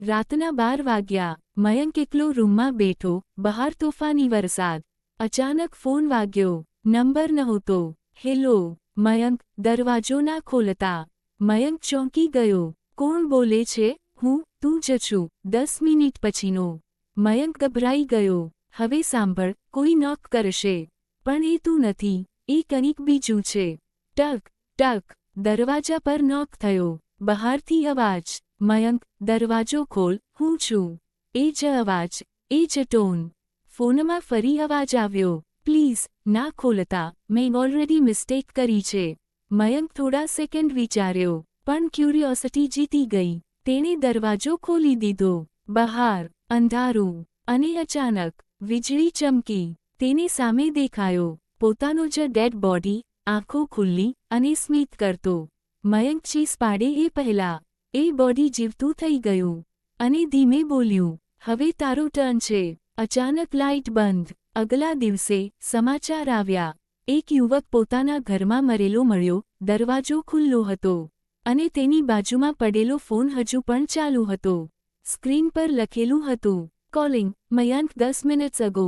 રાતના 12 વાગ્યા. મયંક એકલો રૂમમાં બેઠો, બહાર તોફાની વરસાદ. અચાનક ફોન વાગ્યો. નંબર નહોતો. હેલો. મયંક, દરવાજો ના ખોલતા. મયંક ચોંકી ગયો. કોણ બોલે છે? તું જ છું. 10 મિનિટ પછીનો. મયંક ગભરાઈ ગયો. હવે સાંભળ, કોઈ નોક કરશે. પણ એ તું નથી, એ કંઈક બીજું છે. ટક ટક. દરવાજા પર નોક થયો. બહારથી અવાજ. મયંક, દરવાજો ખોલ, હું છું. એ જ અવાજ, એ જ ટોન. ફોનમાં ફરી અવાજ આવ્યો. પ્લીઝ, ના ખોલતા, મેં ઓલરેડી મિસ્ટેક કરી છે. મયંક થોડા સેકન્ડ વિચાર્યો, પણ ક્યુરિયોસિટી જીતી ગઈ. તેણે દરવાજો ખોલી દીધો. બહાર અંધારું. અને અચાનક વીજળી ચમકી. તેની સામે દેખાયો પોતાનો જ ડેડ બોડી, આંખો ખુલ્લી અને સ્મિત કરતો. મયંક ચીસ પાડે એ પહેલા એ બોડી જીવતું થઈ ગયું. અને ધીમે બોલ્યું, હવે તારો ટર્ન છે. અચાનક લાઇટ બંધ. અગલા દિવસે સમાચાર આવ્યા. એક યુવક પોતાના ઘરમાં મરેલો મળ્યો. દરવાજો ખુલ્લો હતો. અને તેની બાજુમાં પડેલો ફોન હજુ પણ ચાલુ હતો. સ્ક્રીન પર લખેલું હતું, કોલિંગ મયંક 10 મિનિટ્સ અગો.